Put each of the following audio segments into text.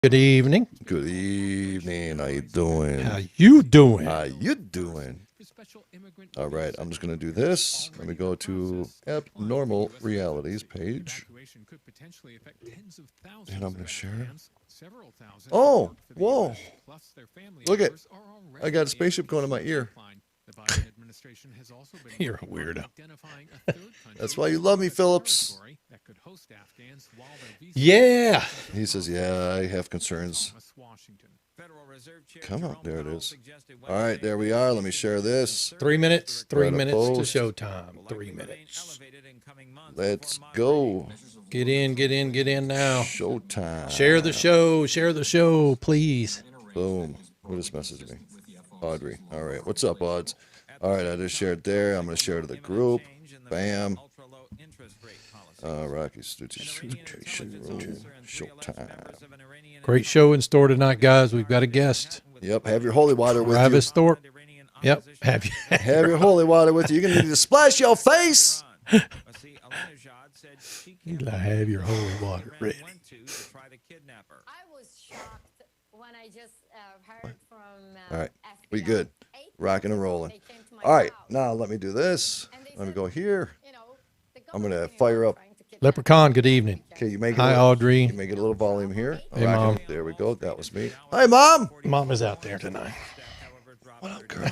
Good evening. Good evening. How you doing? How you doing? How you doing? All right, I'm just going to do this. Let me go to Abnormal Realities page. And I'm going to share. Oh, whoa. Look at, I got a spaceship going in my ear. You're a weirdo. That's why you love me, Phillips. Yeah. He says, yeah, I have concerns. Come on, there it is. All right, there we are. Let me share this. 3 minutes. 3 Right, minutes to post. showtime. 3 minutes. Let's go. Get in now. Showtime. Share the show. Share the show, please. Boom. Who just messaged me? Audrey. All right. What's up, Odds? All right, I just shared there. I'm going to share to the group. Bam. Rocci, Stucci, showtime. Great show in store tonight, guys. We've got a guest. Yep. Have your holy water with Travis you. Thorpe. Yep. Have your holy water with you. You're going to need to splash your face. have your holy water ready. I was shocked when I just heard from All right. FBI. We good. Rocking and rolling. They came to my All right. house, Now let me do this. and they Let me said, go here. you know, the I'm gonna government fire up. trying to kidnap Leprechaun, good evening. Okay, you make it. Hi, a little, Audrey. You make it a little volume here. Hey, Rocking. Mom. There we go. That was me. Hi, Mom. Mom is out there tonight. What up, girl?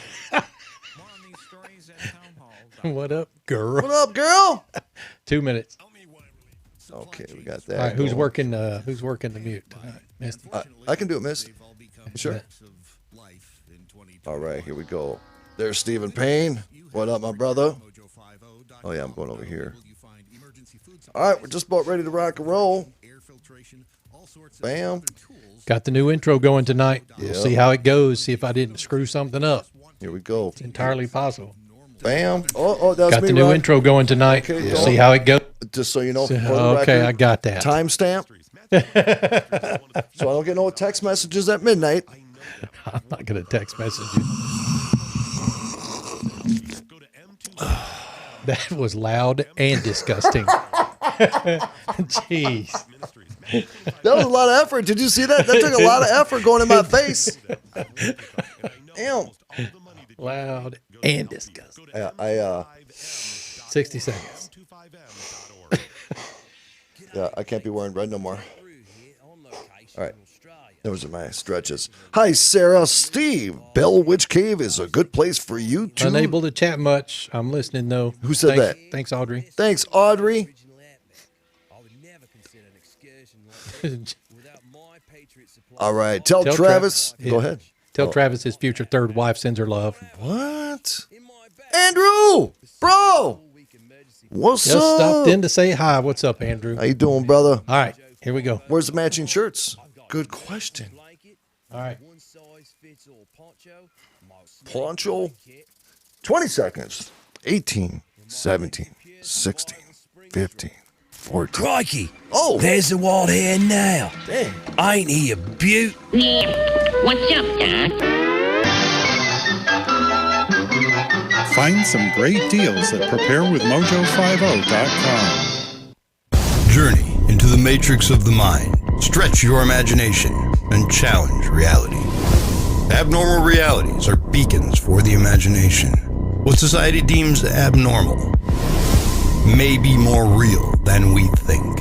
What up, girl? What up, girl? 2 minutes. Okay, we got that. All right, who's going. working? Who's working the mute tonight? Misty. I can do it, Miss. Sure. All right, here we go. There's Stephen Payne. What up, my brother? Oh, yeah, I'm going over here. All right, we're just about ready to rock and roll. Bam. Got the new intro going tonight. We'll Yep. see how it goes. See if I didn't screw something up. Here we go. It's entirely possible. Bam. Oh, that's Got me, the new Rock. intro going tonight. Okay, We'll yeah. see how it goes. Just so you know, for the Okay, record, I got that. timestamp. So I don't get no text messages at midnight. I'm not going to text message you. That was loud and disgusting. Jeez. That was a lot of effort. Did you see that? That took a lot of effort going in my face. Damn. Loud and disgusting. 60 seconds. Yeah, I can't be wearing red no more. All right. Those are my stretches. Hi, Sarah. Steve. Bell Witch Cave is a good place for you to... Unable to chat much. I'm listening, though. Who said that? Thanks, Audrey. Thanks, Audrey. All right. Tell Travis. Yeah. Go ahead. Tell Travis his future third wife sends her love. What? Andrew! Bro! What's Just up? stopped in to say hi. What's up, Andrew? How you doing, brother? All right, here we go. Where's the matching shirts? Good question. All right. Poncho. 20 seconds. 18, 17, 16, 15, 14. Crikey! Oh, There's the wild hare now. dang. Ain't he a beaut? What's up, Doc? Find some great deals at preparewithmojo50.com. Journey into the matrix of the mind. Stretch your imagination and challenge reality. Abnormal realities are beacons for the imagination. What society deems abnormal may be more real than we think.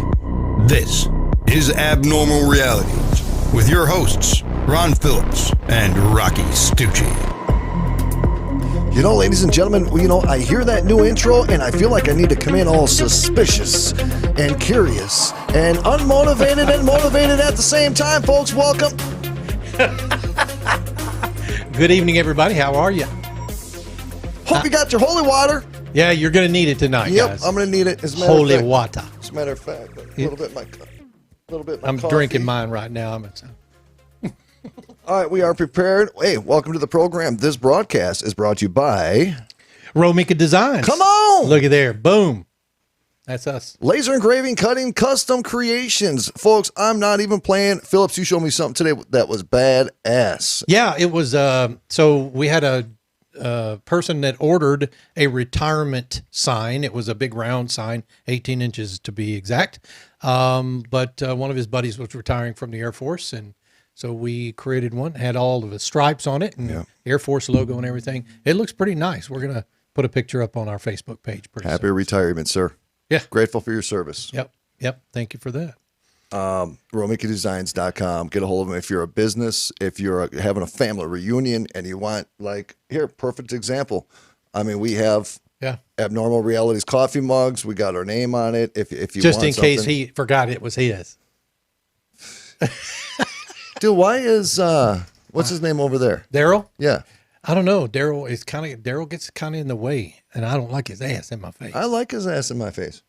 This is Abnormal Realities with your hosts, Ron Phillips and Rocci Stucci. You know, ladies and gentlemen, I hear that new intro and I feel like I need to come in all suspicious and curious and unmotivated and motivated at the same time, folks. Welcome. Good evening, everybody. How are you? Hope you got your holy water. Yeah, you're going to need it tonight, Yep, guys. I'm going to need it. As a matter Holy of fact, water. As a matter of fact, a little bit my I'm coffee. drinking mine right now. All right, we are prepared. Hey, welcome to the program. This broadcast is brought to you by Romika Designs. Come on! Look at there. Boom. That's us. Laser Engraving, Cutting, Custom Creations. Folks, I'm not even playing. Phillips, you showed me something today that was badass. Yeah, it was. So we had a person that ordered a retirement sign. It was a big round sign, 18 inches to be exact. But one of his buddies was retiring from the Air Force, and So we created one, had all of the stripes on it and Air Force logo and everything. It looks pretty nice. We're going to put a picture up on our Facebook page. Happy retirement, sir. Yeah. Grateful for your service. Yep. Thank you for that. RomickyDesigns.com. Get a hold of them if you're a business, if you're having a family reunion and you want, like, here, perfect example. I mean, we have Abnormal Realities coffee mugs. We got our name on it. If you just want in case he forgot it was his. Dude, why is what's his name over there? Daryl? Yeah. I don't know. Daryl gets kind of in the way, and I don't like his ass in my face. I like his ass in my face.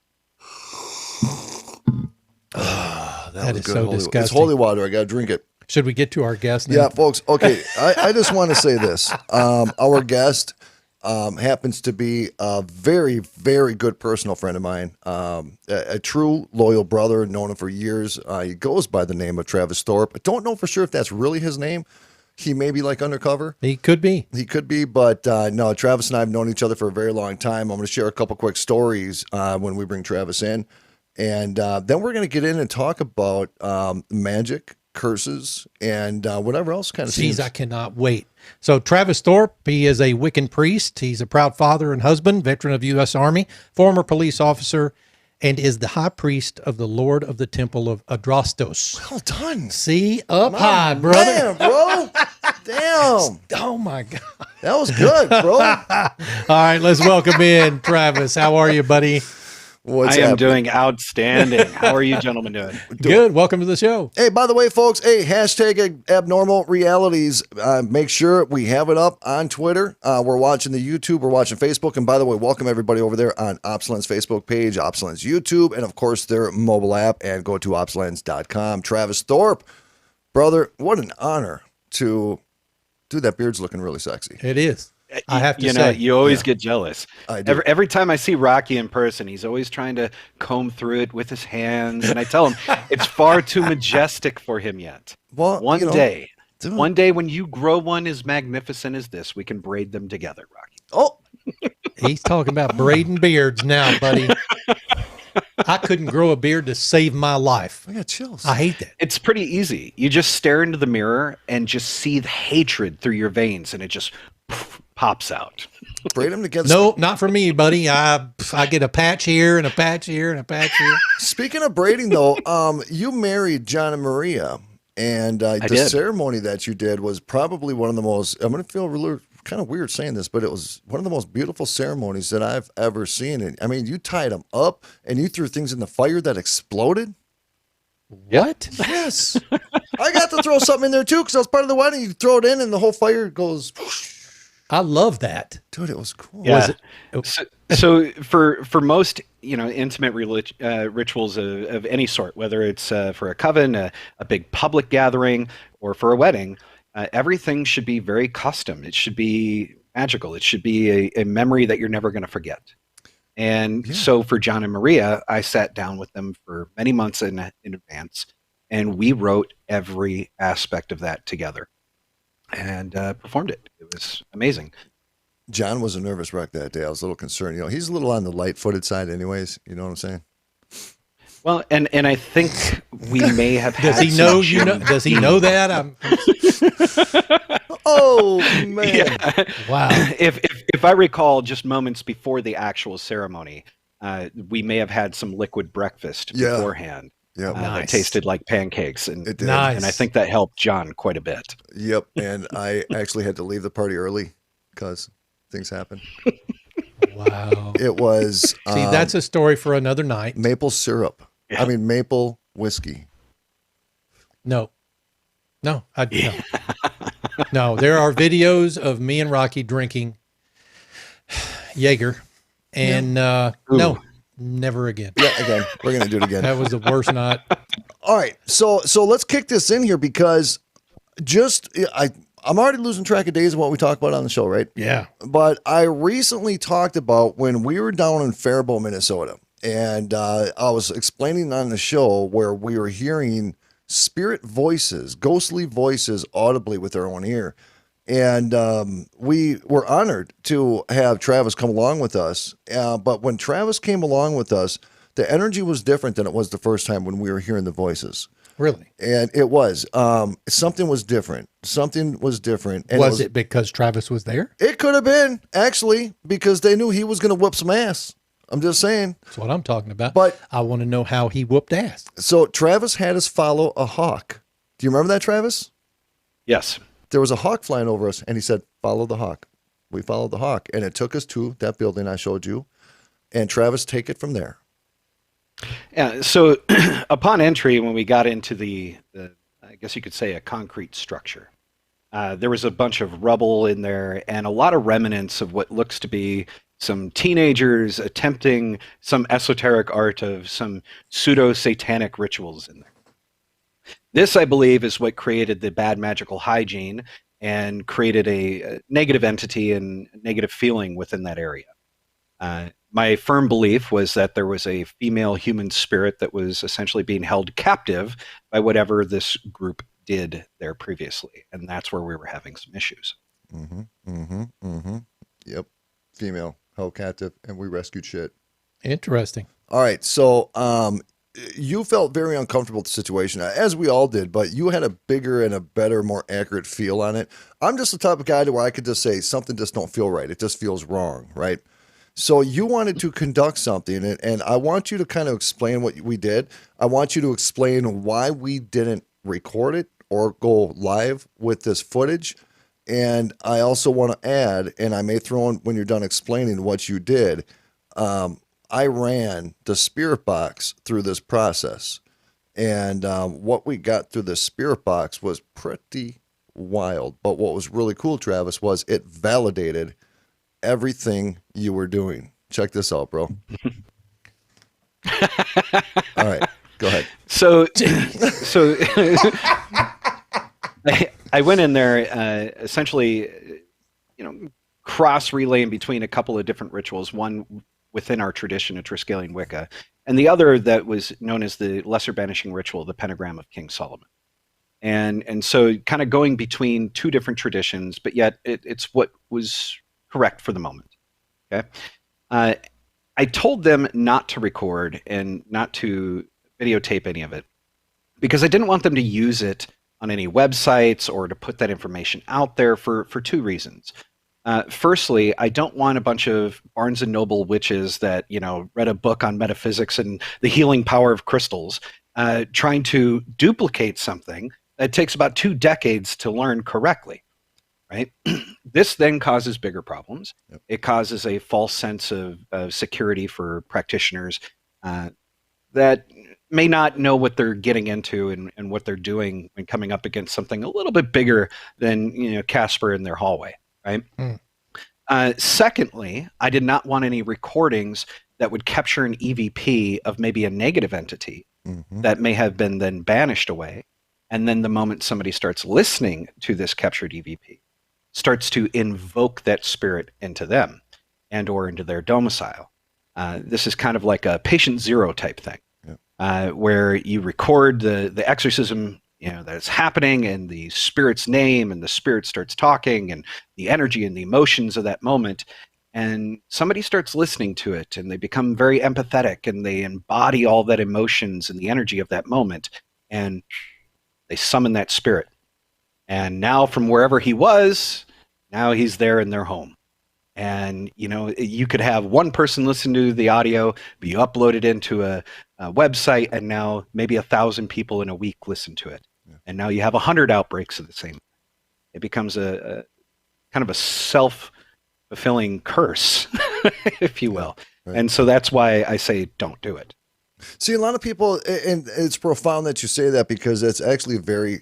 That is good. so Holy, disgusting. It's holy water. I got to drink it. Should we get to our guest now? Yeah, folks. Okay, I just want to say this. Our guest happens to be a very, very good personal friend of mine, a true loyal brother, known him for years. He goes by the name of Travis Thorpe. I don't know for sure if that's really his name. He may be like undercover. He could be. But no, Travis and I have known each other for a very long time. I'm going to share a couple quick stories when we bring Travis in. And then we're going to get in and talk about magic, curses, and whatever else kind of seems. I cannot wait. So Travis Thorpe, he is a Wiccan priest. He's a proud father and husband, veteran of U.S. Army, former police officer, and is the high priest of the Lord of the Temple of Adrastos. Well done. See, up high, brother. Damn, bro. Damn. Oh, my God. That was good, bro. All right, let's welcome in Travis. How are you, buddy? What's I am happening? doing outstanding. How are you gentlemen doing? Good. Welcome to the show. Hey, by the way, folks, hashtag Abnormal Realities. Make sure we have it up on Twitter. We're watching the YouTube. We're watching Facebook. And by the way, welcome everybody over there on OpsLens Facebook page, OpsLens YouTube, and of course their mobile app. And go to OpsLens.com. Travis Thorpe, brother, what an honor to do. That beard's looking really sexy. It is. I have to you say. know, you always get jealous. I do. Every time I see Rocci in person, he's always trying to comb through it with his hands. And I tell him it's far too majestic for him yet. Well, One day when you grow one as magnificent as this, we can braid them together, Rocci. Oh, He's talking about braiding beards now, buddy. I couldn't grow a beard to save my life. I got chills. I hate that. It's pretty easy. You just stare into the mirror and just see the hatred through your veins, and it just pops out. Braid them together. No, not for me, buddy. I get a patch here and a patch here and a patch here. Speaking of braiding, though, you married John and Maria, and the did. ceremony that you did was probably one of the most. I'm going to feel really kind of weird saying this, but it was one of the most beautiful ceremonies that I've ever seen. And I mean, you tied them up and you threw things in the fire that exploded. What? Yes, I got to throw something in there too because I was part of the wedding. You throw it in, and the whole fire goes. I love that. Dude, it was cool. Yeah. So for most, intimate rituals of any sort, whether it's for a coven, a big public gathering, or for a wedding, everything should be very custom. It should be magical. It should be a memory that you're never going to forget. And so for John and Maria, I sat down with them for many months in advance, and we wrote every aspect of that together and performed it. It was amazing. John was a nervous wreck that day. I was a little concerned. He's a little on the light-footed side anyways. You know what I'm saying? Well, and I think we may have had Does he know you know? Does he know that? Oh man! Yeah. Wow. If I recall, just moments before the actual ceremony, we may have had some liquid breakfast beforehand. Yeah, that tasted like pancakes, and it did. Nice. And I think that helped John quite a bit. Yep, and I actually had to leave the party early because things happened. Wow. It was See, that's a story for another night. maple syrup. Yeah. I mean maple whiskey. No. No. No, there are videos of me and Rocky drinking Jaeger, and no, never again. Yeah, again, we're gonna do it again. That was the worst night. All right, so let's kick this in here because I'm already losing track of days of what we talk about on the show, right? Yeah. But I recently talked about when we were down in Faribault, Minnesota, and I was explaining on the show where we were hearing spirit voices, ghostly voices audibly with our own ear. And we were honored to have Travis come along with us. But when Travis came along with us, the energy was different than it was the first time when we were hearing the voices. Really? And it was. Something was different. Something was different. And Was it because Travis was there? It could have been, actually, because they knew he was going to whip some ass. I'm just saying. That's what I'm talking about. But I want to know how he whooped ass. So Travis had us follow a hawk. Do you remember that, Travis? Yes. There was a hawk flying over us, and he said, follow the hawk. We followed the hawk, and it took us to that building I showed you. And Travis, take it from there. Yeah. So upon entry, when we got into the I guess you could say a concrete structure, there was a bunch of rubble in there and a lot of remnants of what looks to be some teenagers attempting some esoteric art of some pseudo-satanic rituals in there. This, I believe, is what created the bad magical hygiene and created a negative entity and negative feeling within that area. My firm belief was that there was a female human spirit that was essentially being held captive by whatever this group did there previously. And that's where we were having some issues. Yep. Female held captive, and we rescued shit. Interesting. All right. So you felt very uncomfortable with the situation, as we all did, but you had a bigger and a better, more accurate feel on it. I'm just the type of guy to where I could just say something just don't feel right. It just feels wrong, right? So you wanted to conduct something, and I want you to kind of explain what we did. I want you to explain why we didn't record it or go live with this footage. And I also want to add, and I may throw in when you're done explaining what you did, I ran the spirit box through this process. And what we got through the spirit box was pretty wild. But what was really cool, Travis, was it validated everything you were doing. Check this out, bro. All right, go ahead. So I went in there essentially, cross relaying between a couple of different rituals, one within our tradition of Triskelion Wicca, and the other that was known as the Lesser Banishing Ritual, the Pentagram of King Solomon. And so kind of going between two different traditions, but yet it's what was correct for the moment. Okay. I told them not to record and not to videotape any of it because I didn't want them to use it on any websites or to put that information out there for two reasons. Firstly, I don't want a bunch of Barnes and Noble witches that, read a book on metaphysics and the healing power of crystals, trying to duplicate something that takes about 2 decades to learn correctly. Right. This then causes bigger problems. Yep. It causes a false sense of security for practitioners that may not know what they're getting into and what they're doing when coming up against something a little bit bigger than Casper in their hallway. Right. Secondly, I did not want any recordings that would capture an EVP of maybe a negative entity that may have been then banished away. And then the moment somebody starts listening to this captured EVP, starts to invoke that spirit into them and or into their domicile. This is kind of like a patient zero type thing, where you record the exorcism that's happening and the spirit's name, and the spirit starts talking and the energy and the emotions of that moment. And somebody starts listening to it and they become very empathetic and they embody all that emotions and the energy of that moment. And they summon that spirit. And now from wherever he was, now he's there in their home. And, you could have one person listen to the audio, but you upload it into a website, and now maybe 1,000 people in a week listen to it. Yeah. And now you have 100 outbreaks of the same. It becomes a kind of a self-fulfilling curse, if you will. Right. And so that's why I say don't do it. See, a lot of people, and it's profound that you say that, because it's actually a very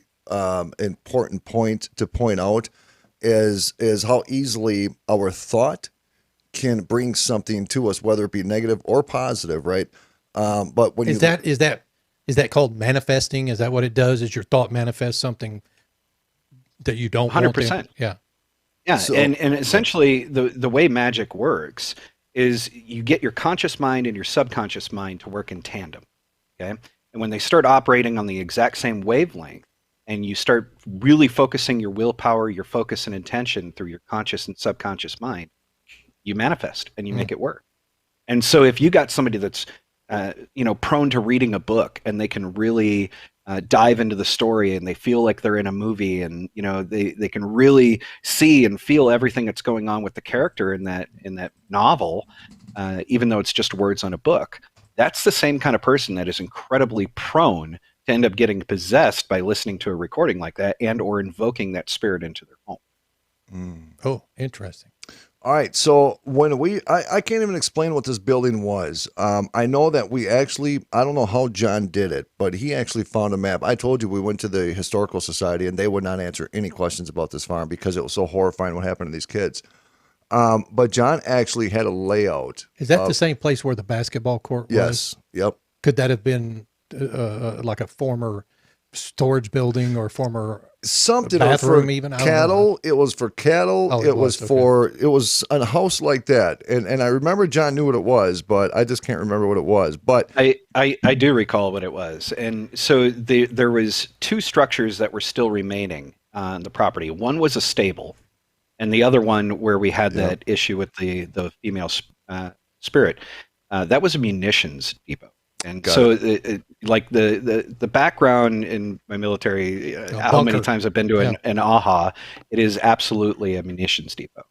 important point to point out, is how easily our thought can bring something to us, whether it be negative or positive, right? But when is that called manifesting? Is that what it does? Is your thought manifest something that you don't 100%. Want to? Yeah. Yeah. So, and essentially the way magic works is you get your conscious mind and your subconscious mind to work in tandem. Okay. And when they start operating on the exact same wavelength, and you start really focusing your willpower, your focus and intention through your conscious and subconscious mind, you manifest and you make it work. And so if you got somebody that's, prone to reading a book and they can really dive into the story, and they feel like they're in a movie, and they can really see and feel everything that's going on with the character in that novel, even though it's just words on a book. That's the same kind of person that is incredibly prone to end up getting possessed by listening to a recording like that and or invoking that spirit into their home. Oh, interesting. All right, so when I can't even explain what this building was. I know that I don't know how John did it, but he actually found a map. I told you we went to the Historical Society, and they would not answer any questions about this farm because it was so horrifying what happened to these kids. But John actually had a layout. Is that the same place where the basketball court was? Yes. Yep. Could that have been like a former storage building or former something bathroom for even? Cattle? It was for cattle. Oh, it was a house like that. And I remember John knew what it was, but I just can't remember what it was. But I do recall what it was. And so there was two structures that were still remaining on the property. One was a stable, and the other one where we had that issue with the female spirit, that was a munitions depot. And like the background in my military, how many times I've been to an AHA, it is absolutely a munitions depot.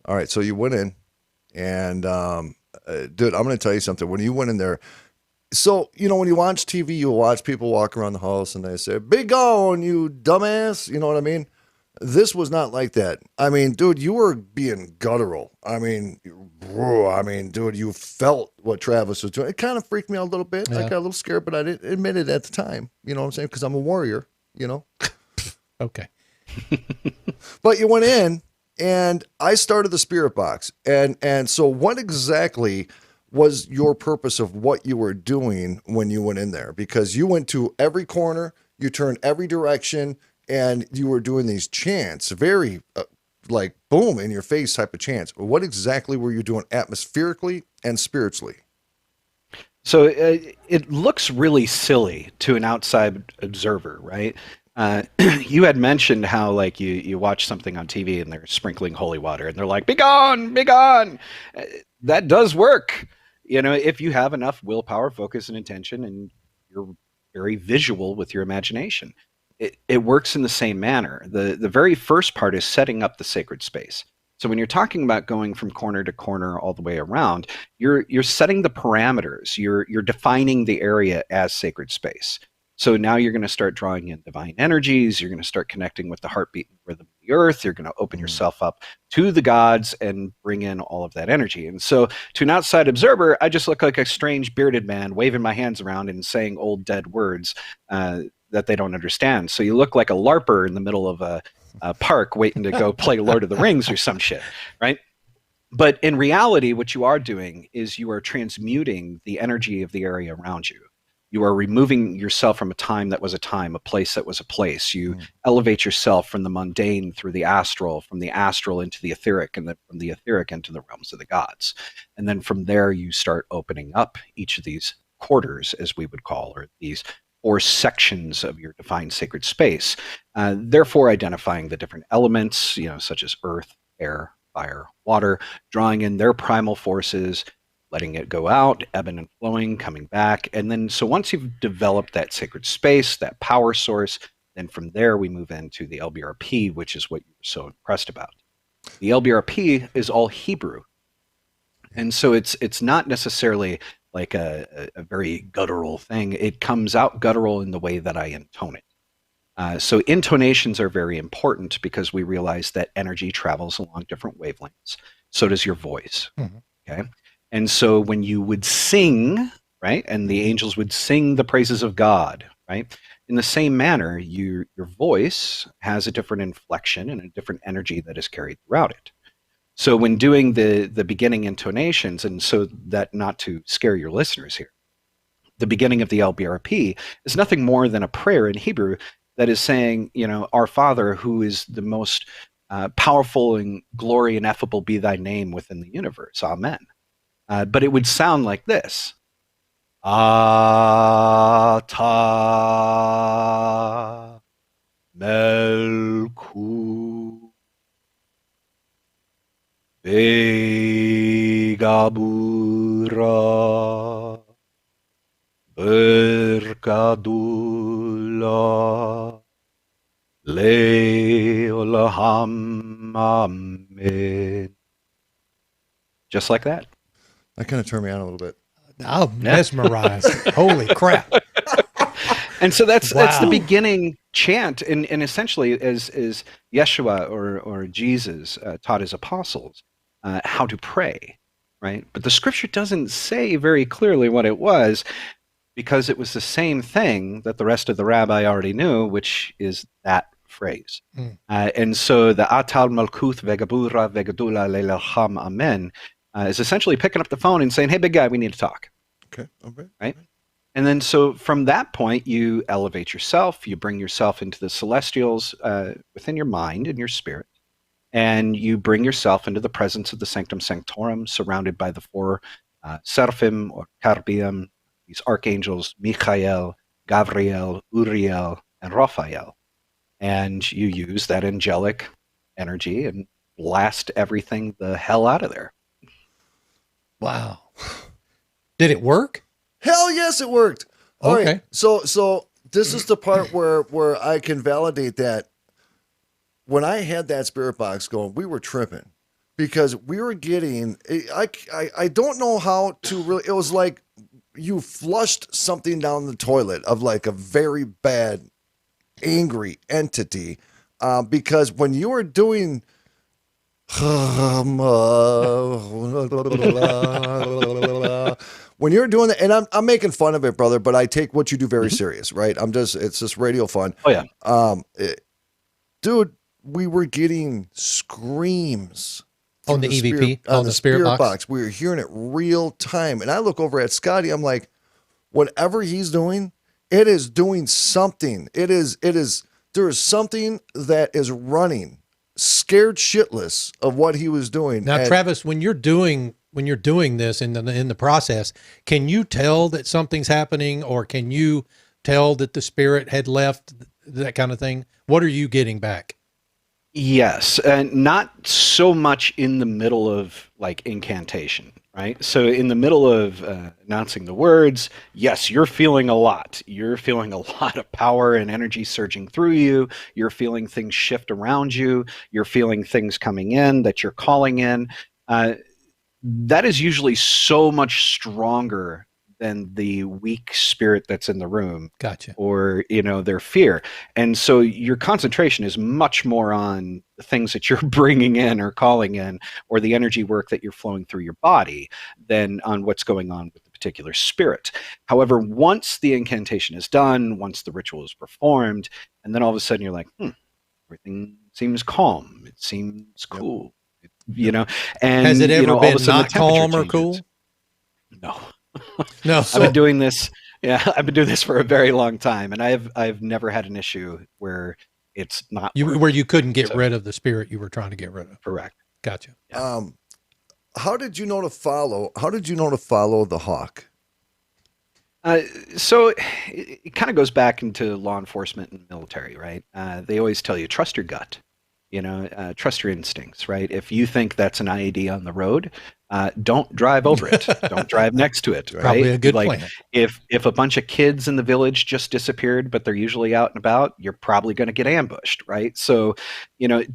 All right, so you went in, and dude, I'm going to tell you something. When you went in there, so when you watch TV, you watch people walk around the house and they say, "Be gone, you dumbass." You know what I mean? This was not like that. I mean, dude, you were being guttural. I mean, dude, you felt what Travis was doing. It kind of freaked me out a little bit. Yeah. I got a little scared, but I didn't admit it at the time. You know what I'm saying? Because I'm a warrior, Okay. But you went in, and I started the spirit box. And so what exactly was your purpose of what you were doing when you went in there? Because you went to every corner, you turned every direction, and you were doing these chants, very like boom in your face type of chants. What exactly were you doing atmospherically and spiritually? So it looks really silly to an outside observer, right? You had mentioned how like you watch something on TV and they're sprinkling holy water and they're like, "Be gone, be gone." That does work, if you have enough willpower, focus, and intention, and you're very visual with your imagination. It works in the same manner. The very first part is setting up the sacred space. So when you're talking about going from corner to corner all the way around, you're setting the parameters. You're defining the area as sacred space. So now you're going to start drawing in divine energies. You're going to start connecting with the heartbeat and rhythm of the earth. You're going to open yourself up to the gods and bring in all of that energy. And so to an outside observer, I just look like a strange bearded man waving my hands around and saying old dead words that they don't understand. So you look like a LARPer in the middle of a park waiting to go play Lord of the Rings or some shit, right? But in reality, what you are doing is you are transmuting the energy of the area around you. You are removing yourself from a time that was a time, a place that was a place. You elevate yourself from the mundane through the astral, from the astral into the etheric, and then from the etheric into the realms of the gods. And then from there, you start opening up each of these quarters, as we would call, or these or sections of your defined sacred space, therefore identifying the different elements, such as earth, air, fire, water, drawing in their primal forces, letting it go out, ebbing and flowing, coming back. And then, so once you've developed that sacred space, that power source, then from there we move into the LBRP, which is what you were so impressed about. The LBRP is all Hebrew. And so it's not necessarily like a very guttural thing. It comes out guttural in the way that I intone it. So intonations are very important because we realize that energy travels along different wavelengths. So does your voice. Okay. And so when you would sing, right, and the angels would sing the praises of God, right, in the same manner, your voice has a different inflection and a different energy that is carried throughout it. So when doing the beginning intonations, and so that not to scare your listeners here, the beginning of the LBRP is nothing more than a prayer in Hebrew that is saying, Our Father, who is the most powerful and glory and ineffable be thy name within the universe. Amen. But it would sound like this. Ata Melku Begabura Berasha Gadula Leolaham Amen. Just like that. That kind of turned me on a little bit. I'm mesmerized. Holy crap. And so that's Wow. the beginning chant, and essentially as Yeshua or Jesus taught his apostles how to pray, right? But the scripture doesn't say very clearly what it was, because it was the same thing that the rest of the rabbi already knew, which is that phrase. And so the Atal Malkuth Vegabura Vegadula Leilacham Amen is essentially picking up the phone and saying, "Hey, big guy, we need to talk." Okay. Okay. Right? And then so from that point, you elevate yourself, you bring yourself into the celestials within your mind and your spirit, and you bring yourself into the presence of the Sanctum Sanctorum, surrounded by the four seraphim or carbium, these archangels, Michael, Gabriel, Uriel, and Raphael. And you use that angelic energy and blast everything the hell out of there. Wow. Did it work? Hell yes, it worked. All Okay. right. So this is the part where I can validate that. When I had that spirit box going, we were tripping because we were getting. I don't know how to really. It was like you flushed something down the toilet of like a very bad, angry entity, because when you were doing. When you're doing that, and I'm making fun of it, brother, but I take what you do very serious, right? It's just radio fun. Oh yeah. Dude, we were getting screams On the EVP, on the spirit box? We were hearing it real time. And I look over at Scotty, I'm like, whatever he's doing, it is doing something. There is something that is running, scared shitless of what he was doing. Now, Travis, when you're doing this in the process, can you tell that something's happening, or can you tell that the spirit had left, that kind of thing? What are you getting back? Yes, and not so much in the middle of like incantation, right? So in the middle of announcing the words, yes, you're feeling a lot. You're feeling a lot of power and energy surging through you. You're feeling things shift around you. You're feeling things coming in that you're calling in. That is usually so much stronger than the weak spirit that's in the room. Gotcha. Or, their fear. And so your concentration is much more on the things that you're bringing in or calling in, or the energy work that you're flowing through your body, than on what's going on with the particular spirit. However, once the incantation is done, once the ritual is performed, and then all of a sudden you're like, everything seems calm. It seems cool. And has it ever been not calm or changes. cool? No. No. I've been doing this. Yeah, I've been doing this for a very long time, and I've never had an issue where it's not where you couldn't get rid of the spirit you were trying to get rid of. Correct. Gotcha. Yeah. How did you know to follow the hawk? So it kind of goes back into law enforcement and military, right? They always tell you, trust your gut, trust your instincts, right? If you think that's an IED on the road, don't drive over it. Don't drive next to it. Right? Probably a good plan. If a bunch of kids in the village just disappeared, but they're usually out and about, you're probably going to get ambushed, right? So,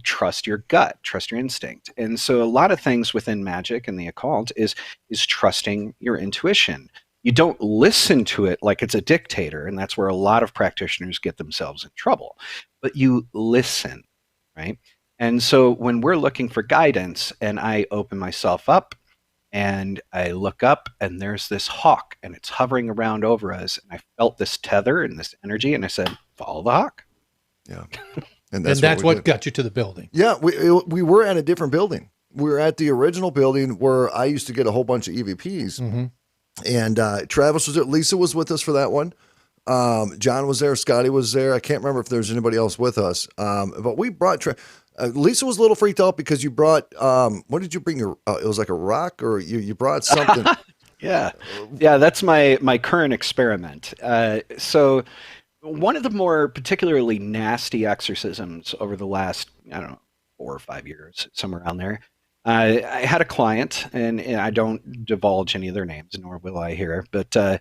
trust your gut, trust your instinct. And so a lot of things within magic and the occult is trusting your intuition. You don't listen to it like it's a dictator, and that's where a lot of practitioners get themselves in trouble. But you listen, right? And so when we're looking for guidance and I open myself up and I look up and there's this hawk and it's hovering around over us, and I felt this tether and this energy, and I said, follow the hawk. Yeah. And that's what got you to the building. Yeah, we were at a different building. We were at the original building where I used to get a whole bunch of EVPs. Mm-hmm. And Travis was there. Lisa was with us for that one. John was there. Scotty was there. I can't remember if there was anybody else with us. But we brought Lisa was a little freaked out because you brought what did you bring? It was like a rock, or you brought something. Yeah, that's my current experiment. So one of the more particularly nasty exorcisms over the last 4 or 5 years, somewhere around there. I had a client, and I don't divulge any of their names, nor will I here, but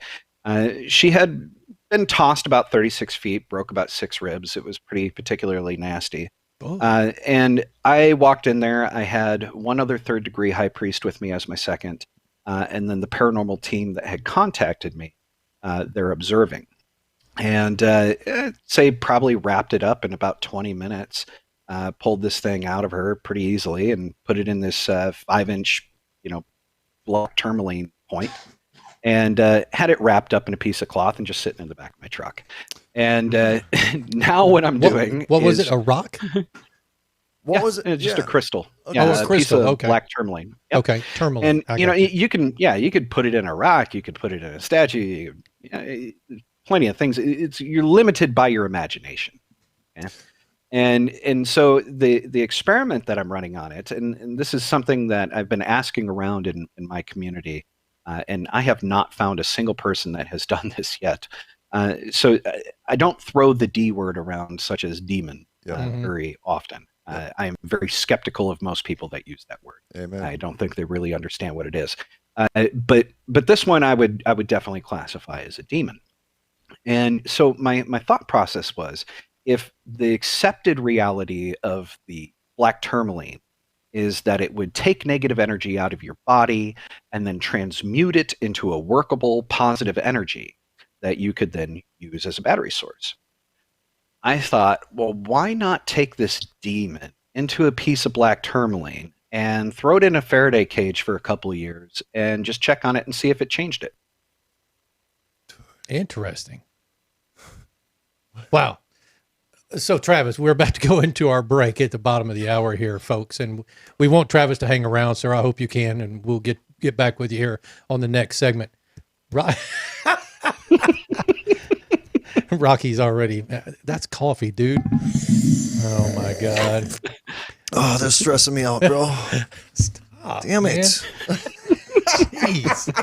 she had been tossed about 36 feet, broke about 6 ribs. It was pretty particularly nasty. Oh. And I walked in there. I had one other 3rd degree high priest with me as my second, and then the paranormal team that had contacted me. They're observing, and say probably wrapped it up in about 20 minutes. Pulled this thing out of her pretty easily and put it in this 5-inch, block tourmaline point, and had it wrapped up in a piece of cloth and just sitting in the back of my truck. And now what I'm doing, what was it? A rock? What was it? Just a crystal. Okay. Yeah, Oh, a crystal. piece of Okay. black tourmaline. Yep. Okay, tourmaline. And you could put it in a rock, you could put it in a statue, plenty of things. You're limited by your imagination. Okay? And so the experiment that I'm running on it, and this is something that I've been asking around in my community, and I have not found a single person that has done this yet. So I don't throw the D word around, such as demon, very often. I am very skeptical of most people that use that word. Amen. I don't think they really understand what it is. But this one I would definitely classify as a demon. And so my thought process was, if the accepted reality of the black tourmaline is that it would take negative energy out of your body and then transmute it into a workable positive energy that you could then use as a battery source, I thought, well, why not take this demon into a piece of black tourmaline and throw it in a Faraday cage for a couple of years and just check on it and see if it changed it? Interesting. Wow. So, Travis, we're about to go into our break at the bottom of the hour here, folks, and we want Travis to hang around, sir. I hope you can, and we'll get back with you here on the next segment. Right. Rocky's already. That's coffee, dude. Oh my God. Oh, they're stressing me out, bro. Stop. Damn it. Jeez.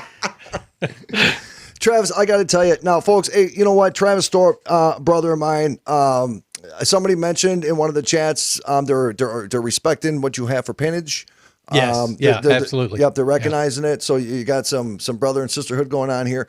Travis, I got to tell you now, folks. Hey, you know what? Travis Thorpe, brother of mine. Somebody mentioned in one of the chats, they're respecting what you have for pinnage. Yes. They're Absolutely. Yep, they're recognizing it. So you got some brother and sisterhood going on here.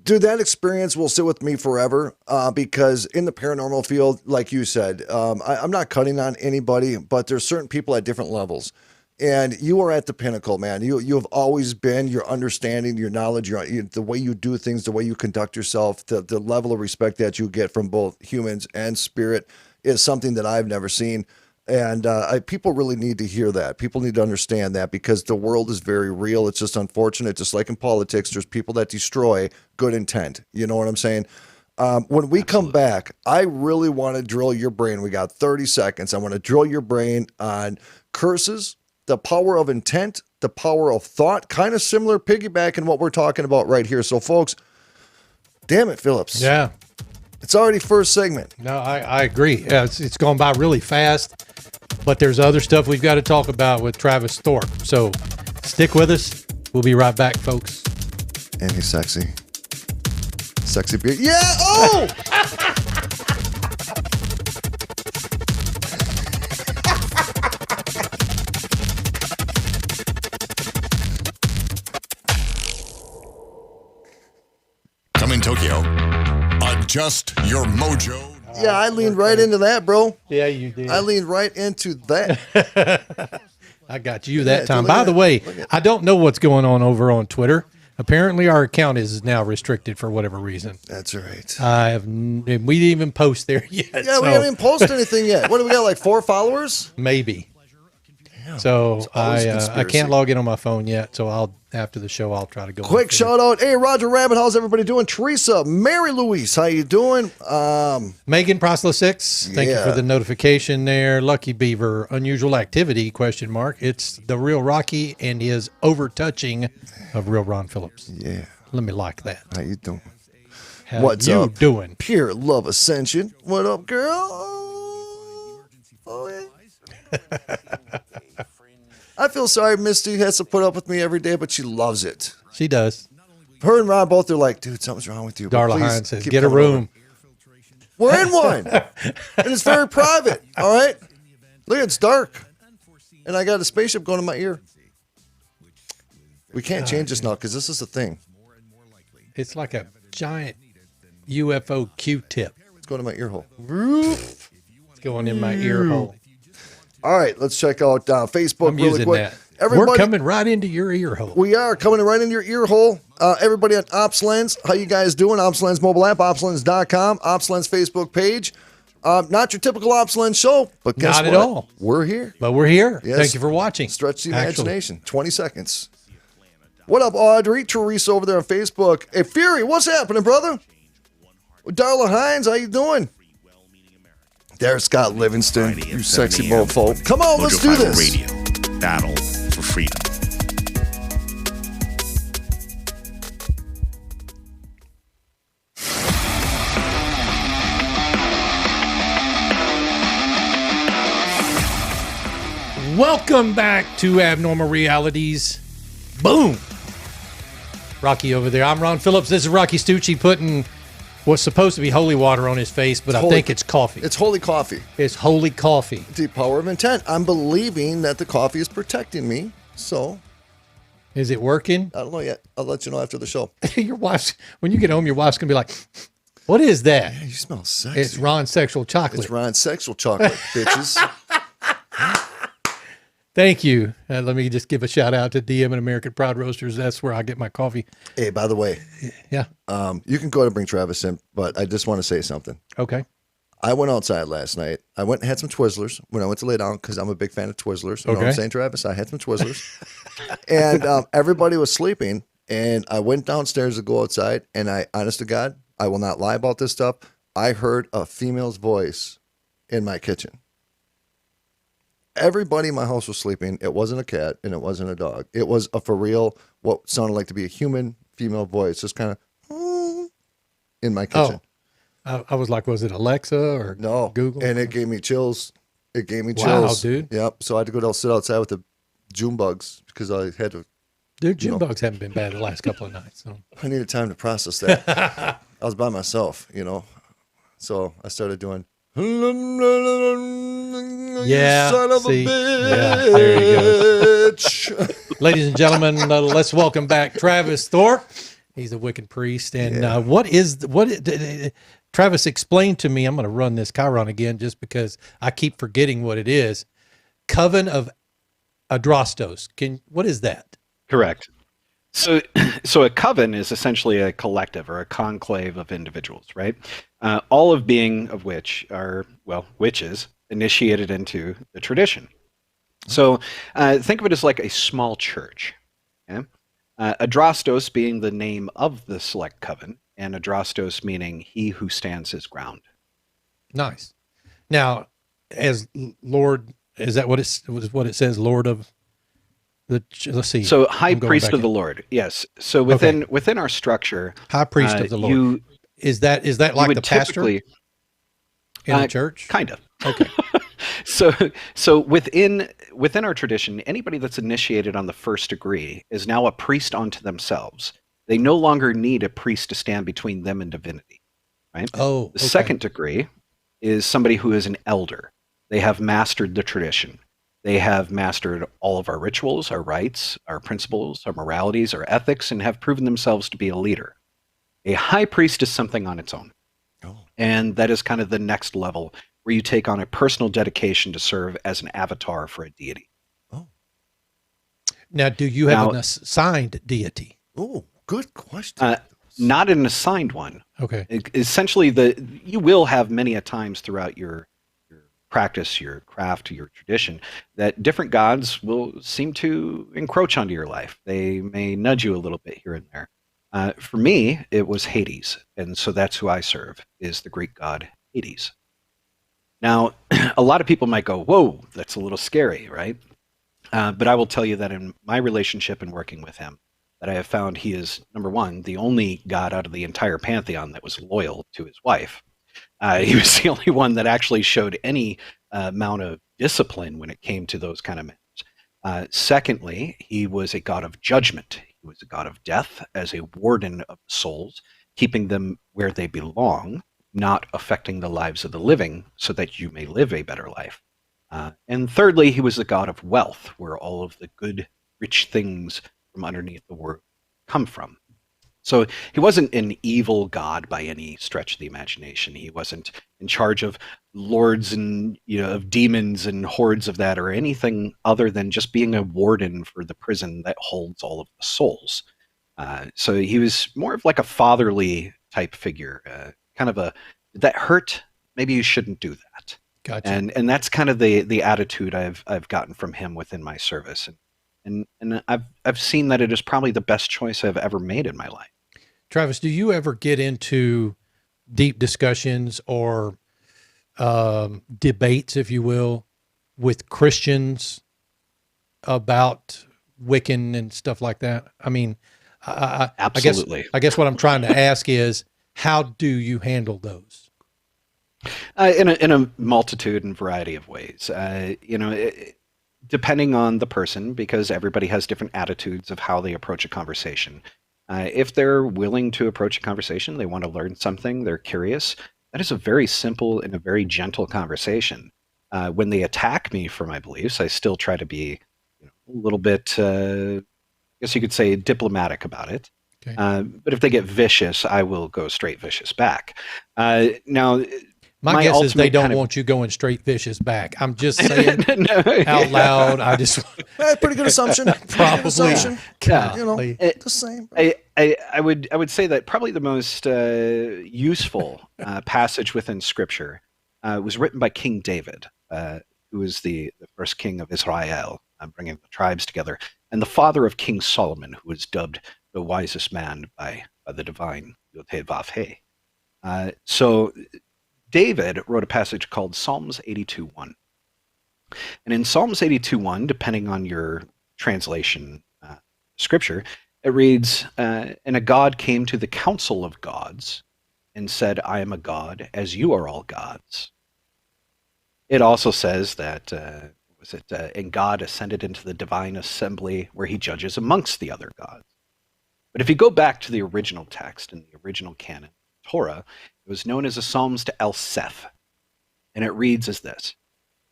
Dude, that experience will sit with me forever because in the paranormal field, like you said, I'm not cutting on anybody, but there's certain people at different levels. And you are at the pinnacle, man. You have always been, your understanding, your knowledge, the way you do things, the way you conduct yourself, the level of respect that you get from both humans and spirit is something that I've never seen. And people really need to hear that. People need to understand that because the world is very real. It's just unfortunate. Just like in politics, there's people that destroy good intent. You know what I'm saying? When we come back, I really want to drill your brain. We got 30 seconds. I want to drill your brain on curses, the power of intent, the power of thought, kind of similar piggybacking what we're talking about right here. So, folks, damn it, Phillips. Yeah. It's already first segment. No, I agree. It's gone by really fast, but there's other stuff we've got to talk about with Travis Thorpe. So stick with us. We'll be right back, folks. And he's sexy. Sexy beard. Yeah! Oh! Coming Tokyo. Adjust your mojo. Yeah, I leaned right into that, bro. Yeah, you did. I leaned right into that. I got you that time. look By at the that. way, Look at I don't know what's going on over on Twitter. Apparently, our account is now restricted for whatever reason. That's right. We didn't even post there yet. Yeah, so we haven't even posted anything yet. What do we got, like 4 followers? maybe. So always a I conspiracy. can't log in on my phone yet. So after the show, I'll try to go. Quick and figure- shout out. Hey, Roger Rabbit, how's everybody doing? Teresa, Mary Louise, how you doing? Megan Prosla 6, thank you Yeah. for the notification there. Lucky Beaver, unusual activity, ? It's the real Rocky and his overtouching of real Ron Phillips. Yeah, Let me like that. how you doing? How What's you up? doing? Pure Love Ascension. What up, girl? Oh, yeah. I feel sorry Misty has to put up with me every day, but she loves it. She does. Her and Ron both are like, dude, something's wrong with you. but Darla please Hines says, keep get a coming over." room. We're in one. And it's very private. All right. Look, it's dark. And I got a spaceship going in my ear. We can't change this now because this is the thing. It's like a giant UFO Q-tip. Let's go to my ear hole. It's going in my ear hole. All right, let's check out Facebook I'm really using quick. that. We're coming right into your ear hole. We are coming right into your ear hole. Everybody at OpsLens, how you guys doing? OpsLens mobile app, OpsLens.com, OpsLens Facebook page. Not your typical OpsLens show, but guess Not what? at all. We're here. But we're here. Yes. Thank you for watching. Stretch the imagination. 20 seconds. What up, Audrey? Teresa over there on Facebook. Hey, Fury, what's happening, brother? Darla Hines, how you doing? There's Scott Livingston, you sexy mofo. Come on, let's do this. Radio. Battle for freedom. Welcome back to Abnormal Realities. Boom. Rocky over there. I'm Ron Phillips. This is Rocky Stucci putting what's supposed to be holy water on his face, but I think it's coffee. It's holy coffee. It's holy coffee. Deep power of intent. I'm believing that the coffee is protecting me, so... Is it working? I don't know yet. I'll let you know after the show. Your wife's, when you get home, your wife's going to be like, what is that? Yeah, you smell sexy. It's Ron's sexual chocolate. It's Ron's sexual chocolate, bitches. Thank you. Let me just give a shout out to DM and American Proud Roasters. That's where I get my coffee. Hey, by the way, Yeah. you can go to bring Travis in, but I just want to say something. Okay. I went outside last night. I went and had some Twizzlers when I went to lay down because I'm a big fan of Twizzlers. You know what I'm saying, Travis? I had some Twizzlers. And everybody was sleeping. And I went downstairs to go outside. And I, honest to God, I will not lie about this stuff. I heard a female's voice in my kitchen. Everybody in my house was sleeping. It wasn't a cat and it wasn't a dog. It was a for real, what sounded like to be a human female voice, just kind of in my kitchen. I was like, was it Alexa or Google? And it gave me chills. It gave me Wow, chills. dude. Yep. So I had to go down, sit outside with the June bugs because I had to. Dude, June bugs haven't been bad the last couple of nights. So. I needed time to process that. I was by myself, So I started doing. Yeah, son of see, a bitch. yeah, there he goes. Ladies and gentlemen, let's welcome back Travis Thorpe. He's a Wiccan priest, and Travis, explain to me. I'm going to run this Chiron again just because I keep forgetting what it is. Coven of Adrastos. What is that? Correct. So a coven is essentially a collective or a conclave of individuals, right? All of being of which are, witches initiated into the tradition. So think of it as like a small church. Okay? Adrastos being the name of the select coven, and Adrastos meaning he who stands his ground. Nice. Now, as Lord, is that what it says? Lord of the, let's see. So High Priest of the Lord. Yes. So within our structure, High Priest of the Lord. Is that like the pastor in the church? Kind of. Okay. So within our tradition, anybody that's initiated on the first degree is now a priest unto themselves. They no longer need a priest to stand between them and divinity, right? Oh, the second degree is somebody who is an elder. They have mastered the tradition. They have mastered all of our rituals, our rites, our principles, our moralities, our ethics, and have proven themselves to be a leader. A high priest is something on its own. And that is kind of the next level where you take on a personal dedication to serve as an avatar for a deity. Oh. Now, do you have an assigned deity? Oh, good question. Not an assigned one. Okay. Essentially, you will have many a times throughout your practice, your craft, your tradition, that different gods will seem to encroach onto your life. They may nudge you a little bit here and there. For me, it was Hades, and so that's who I serve, is the Greek god Hades. Now, a lot of people might go, whoa, that's a little scary, right? But I will tell you that in my relationship and working with him, that I have found he is, number one, the only god out of the entire pantheon that was loyal to his wife. He was the only one that actually showed any amount of discipline when it came to those kind of matters. Secondly, he was a god of judgment. He was a god of death as a warden of souls, keeping them where they belong, not affecting the lives of the living so that you may live a better life. And thirdly, he was the god of wealth, where all of the good, rich things from underneath the world come from. So he wasn't an evil god by any stretch of the imagination. He wasn't in charge of lords and of demons and hordes of that, or anything other than just being a warden for the prison that holds all of the souls. So he was more of like a fatherly type figure, kind of a, did that hurt? Maybe you shouldn't do that. Gotcha. And that's kind of the attitude I've gotten from him within my service. And I've seen that it is probably the best choice I've ever made in my life. Travis, do you ever get into deep discussions or debates, if you will, with Christians about Wiccan and stuff like that? I mean, Absolutely. I guess what I'm trying to ask is, how do you handle those? In a multitude and variety of ways. Depending on the person, because everybody has different attitudes of how they approach a conversation. If they're willing to approach a conversation, they want to learn something, they're curious, that is a very simple and a very gentle conversation. When they attack me for my beliefs, I still try to be a little bit, I guess you could say, diplomatic about it. Okay. But if they get vicious, I will go straight vicious back. Now, my guess is they don't want you going straight vicious back. I'm just saying out loud. I just Pretty good assumption. Probably. Good assumption. Yeah. The same. I would say that probably the most useful passage within Scripture was written by King David, who was the first king of Israel, bringing the tribes together, and the father of King Solomon, who was dubbed the wisest man by the divine Yod-Heh Vav-Heh. So David wrote a passage called Psalms 82:1. And in Psalms 82:1, depending on your translation scripture, it reads, and a god came to the council of gods and said, I am a god, as you are all gods. It also says that, and God ascended into the divine assembly where he judges amongst the other gods. But if you go back to the original text in the original canon, Torah, it was known as a Psalms to El Seth. And it reads as this.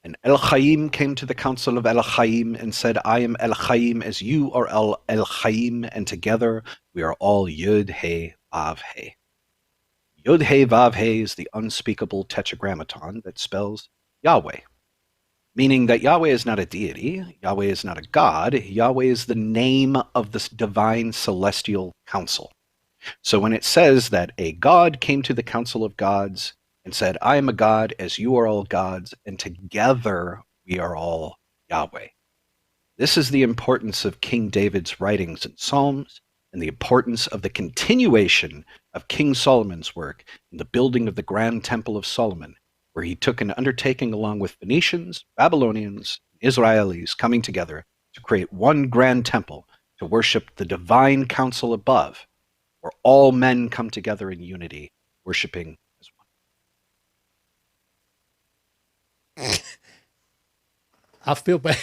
And El Chaim came to the council of El Chaim and said, I am El Chaim as you are El Chaim, and together we are all Yod He Vav He. Yod He Vav He is the unspeakable tetragrammaton that spells Yahweh, meaning that Yahweh is not a deity, Yahweh is not a god, Yahweh is the name of this divine celestial council. So when it says that a god came to the council of gods and said, I am a god as you are all gods, and together we are all Yahweh. This is the importance of King David's writings in Psalms, and the importance of the continuation of King Solomon's work in the building of the grand Temple of Solomon, where he took an undertaking along with Phoenicians, Babylonians, and Israelis coming together to create one grand temple to worship the divine council above, where all men come together in unity, worshiping as one. I feel bad.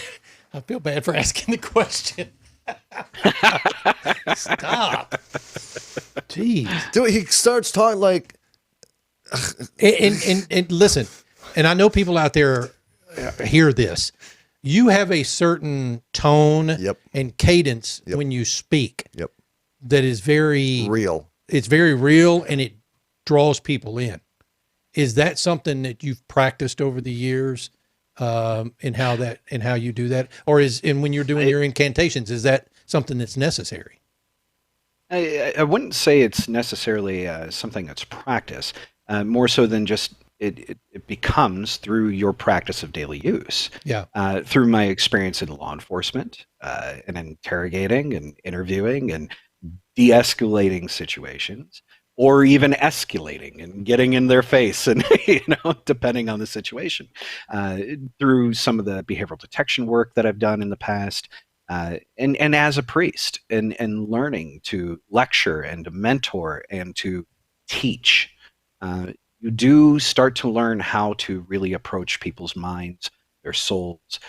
I feel bad for asking the question. Stop. Jeez. Dude, he starts talking like. And listen, and I know people out there hear this. You have a certain tone and cadence when you speak. Yep. That is very real. It's very real, and it draws people in. Is that something that you've practiced over the years, in how you do that, or when you're doing your incantations, is that something that's necessary? I wouldn't say it's necessarily something that's practice, more so than just it becomes through your practice of daily use. Yeah. Through my experience in law enforcement, and interrogating and interviewing and de-escalating situations, or even escalating and getting in their face, and depending on the situation, through some of the behavioral detection work that I've done in the past, and as a priest, and learning to lecture and to mentor and to teach, you do start to learn how to really approach people's minds, their souls,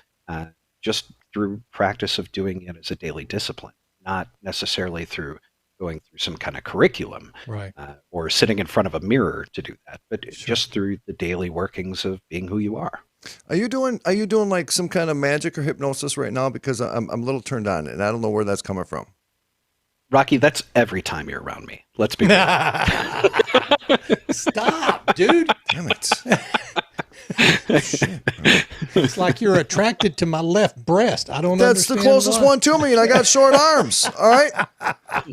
just through practice of doing it as a daily discipline, not necessarily through going through some kind of curriculum, right, or sitting in front of a mirror to do that, but just through the daily workings of being who you are. Are you doing like some kind of magic or hypnosis right now? Because I'm a little turned on, and I don't know where that's coming from. Rocky, that's every time you're around me. Let's be real. Stop, dude. Damn it. Shit. It's like you're attracted to my left breast. I don't That's the understand closest why. one to me, and I got short arms. All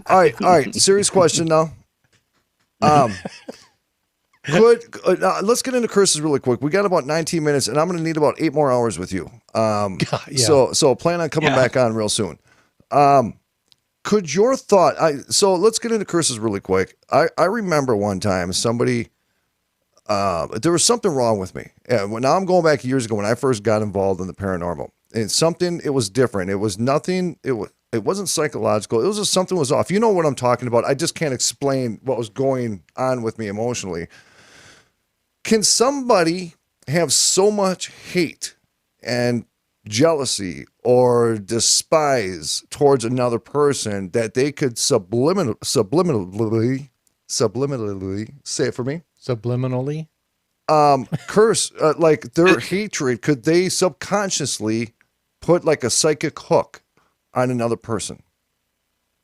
right. Serious question now. Let's get into curses really quick. We got about 19 minutes, and I'm going to need about 8 more hours with you. Yeah. So plan on coming back on real soon. Could your thought? So let's get into curses really quick. I remember one time somebody. There was something wrong with me. Now I'm going back years ago when I first got involved in the paranormal. And it was different. It was nothing. It wasn't psychological. It was just something was off. You know what I'm talking about. I just can't explain what was going on with me emotionally. Can somebody have so much hate and jealousy or despise towards another person that they could subliminally say it for me? Subliminally? Curse, like their hatred, could they subconsciously put like a psychic hook on another person?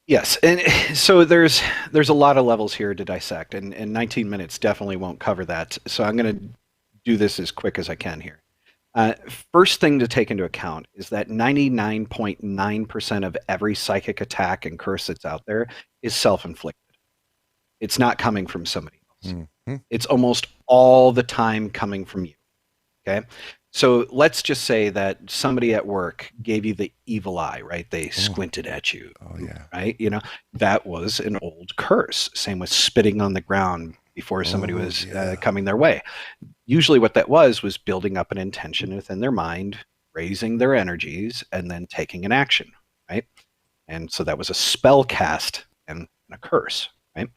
Yes, and so there's a lot of levels here to dissect, and 19 minutes definitely won't cover that. So I'm going to do this as quick as I can here. First thing to take into account is that 99.9% of every psychic attack and curse that's out there is self-inflicted. It's not coming from somebody else. Mm-hmm. It's almost all the time coming from you. Okay. So let's just say that somebody at work gave you the evil eye, right? They squinted at you. Oh, yeah. Right. You know, that was an old curse. Same with spitting on the ground before somebody was coming their way. Usually what that was building up an intention within their mind, raising their energies, and then taking an action. Right. And so that was a spell cast and a curse. Right.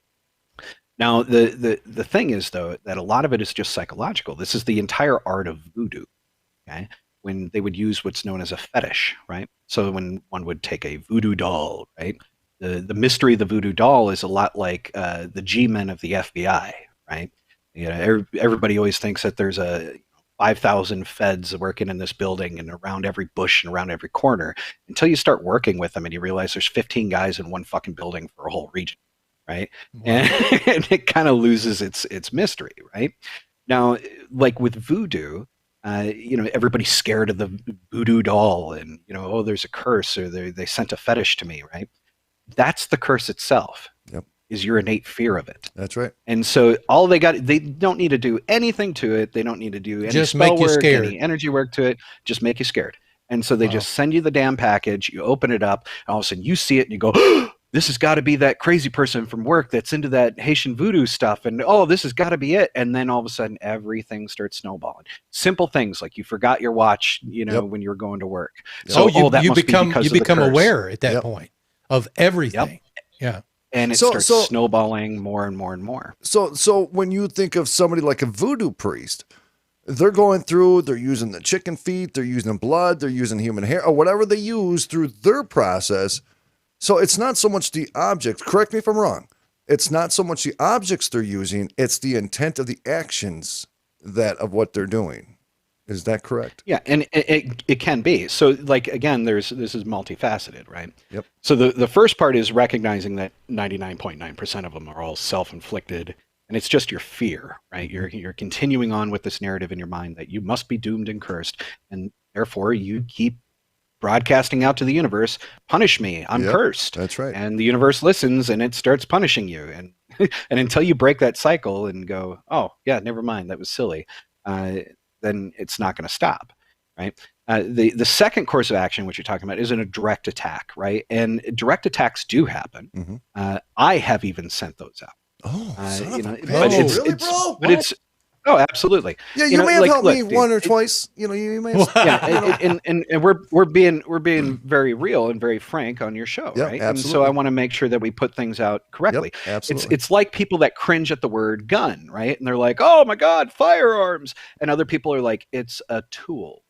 Now, the thing is, though, that a lot of it is just psychological. This is the entire art of voodoo. Okay, when they would use what's known as a fetish, right? So when one would take a voodoo doll, right? The mystery of the voodoo doll is a lot like the G-men of the FBI, right? You know, everybody always thinks that there's 5,000 feds working in this building and around every bush and around every corner, until you start working with them and you realize there's 15 guys in one fucking building for a whole region, right? Wow. And it kind of loses its mystery, right? Now, like with voodoo, everybody's scared of the voodoo doll and, there's a curse or they sent a fetish to me, right? That's the curse itself. Yep. Is your innate fear of it. That's right. And so they don't need to do anything to it. They don't need to do any just spell make you work, scared. any energy work to it. Just make you scared. And so they just send you the damn package. You open it up, and all of a sudden you see it and you go, this has got to be that crazy person from work that's into that Haitian voodoo stuff. And, this has got to be it. And then all of a sudden, everything starts snowballing. Simple things like you forgot your watch, when you were going to work. Yep. So you become aware at that point of everything. Yep. Yeah. And it starts snowballing more and more and more. So when you think of somebody like a voodoo priest, they're going through, they're using the chicken feet, they're using blood, they're using human hair, or whatever they use through their process. So it's not so much the objects, correct me if I'm wrong, it's not so much the objects they're using, it's the intent of the actions of what they're doing. Is that correct? Yeah, and it can be. So like, again, this is multifaceted, right? Yep. So the first part is recognizing that 99.9% of them are all self-inflicted, and it's just your fear, right? You're continuing on with this narrative in your mind that you must be doomed and cursed, and therefore you keep broadcasting out to the universe, punish me, I'm cursed. That's right. And the universe listens and it starts punishing you. And and until you break that cycle and go, oh yeah, never mind, that was silly, then it's not going to stop, right? The second course of action, which you're talking about, is a direct attack, right? And direct attacks do happen. Mm-hmm. I have even sent those out. Oh, really, bro? But it's oh, absolutely. Yeah, you may have helped me one or twice. You may have. Yeah, and we're being very real and very frank on your show, right? Absolutely. And so I want to make sure that we put things out correctly. Yep, absolutely. It's like people that cringe at the word gun, right? And they're like, "Oh my God, firearms!" And other people are like, "It's a tool,"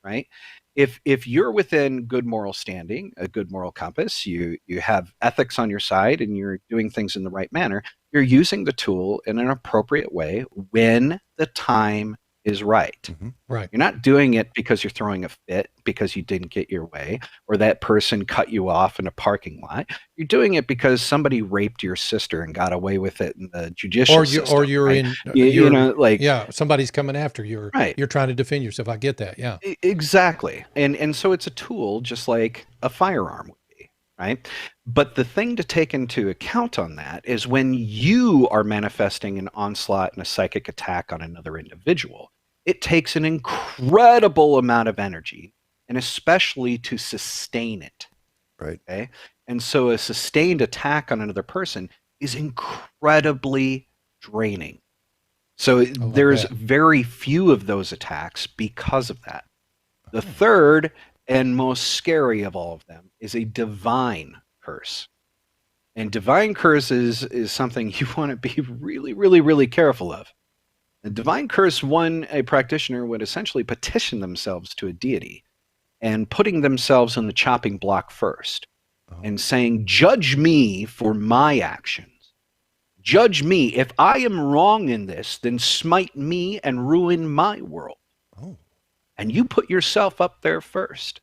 right? If you're within good moral standing, a good moral compass, you have ethics on your side, and you're doing things in the right manner, you're using the tool in an appropriate way when the time is right. Mm-hmm. Right. You're not doing it because you're throwing a fit because you didn't get your way or that person cut you off in a parking lot. You're doing it because somebody raped your sister and got away with it in the judicial system. Or you're right? in, you know, like, yeah, somebody's coming after you. Right. You're trying to defend yourself. I get that. Yeah. Exactly. And so it's a tool just like a firearm would be, right? But the thing to take into account on that is when you are manifesting an onslaught and a psychic attack on another individual, it takes an incredible amount of energy, and especially to sustain it. Right. Okay. And so a sustained attack on another person is incredibly draining. So there's very few of those attacks because of that. The third and most scary of all of them is a divine curse. And divine curses is something you want to be really, really, really careful of. A divine curse, a practitioner would essentially petition themselves to a deity and putting themselves on the chopping block first and saying, judge me for my actions. Judge me. If I am wrong in this, then smite me and ruin my world. Oh. And you put yourself up there first.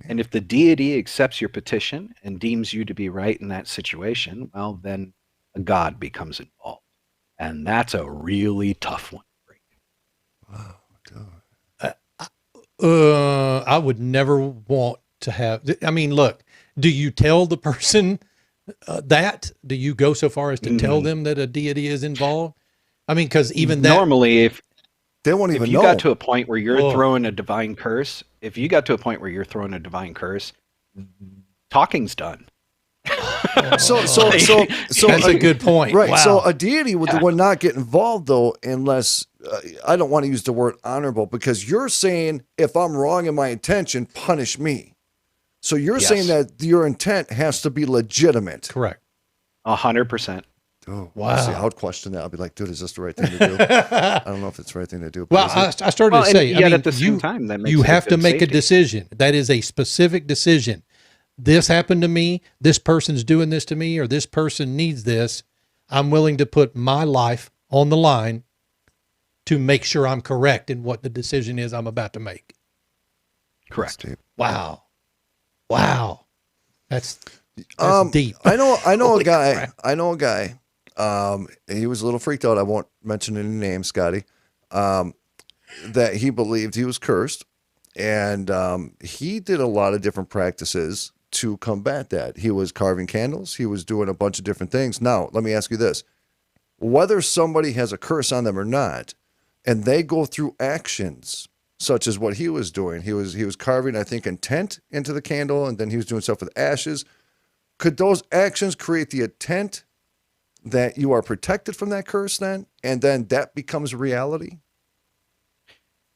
And if the deity accepts your petition and deems you to be right in that situation, well, then a god becomes involved. And that's a really tough one to break. Wow. I would never want to have. I mean, look, do you tell the person that? Do you go so far as to tell them that a deity is involved? I mean, because even that. Normally, if they won't even you know. got to a point where you're throwing a divine curse, talking's done. So that's a good point. Right. Wow. So a deity would not get involved though, unless I don't want to use the word honorable, because you're saying if I'm wrong in my intention, punish me. So you're saying that your intent has to be legitimate. Correct. 100%. Oh, wow. See, I would question that. I'd be like, dude, is this the right thing to do? I don't know if it's the right thing to do. Well, I started to say, I mean, at the same time, that makes you it have to good make a safety. decision. That is a specific decision. This happened to me. This person's doing this to me, or this person needs this. I'm willing to put my life on the line to make sure I'm correct in what the decision is I'm about to make. Correct. Wow. That's deep. I know a guy. Crap. I know a guy. He was a little freaked out. I won't mention any names, Scotty. That he believed he was cursed, and he did a lot of different practices to combat that. He was carving candles. He was doing a bunch of different things. Now, let me ask you this: whether somebody has a curse on them or not, and they go through actions such as what he was doing. He was carving, I think, intent into the candle, and then he was doing stuff with ashes. Could those actions create the intent that you are protected from that curse then? And then that becomes reality?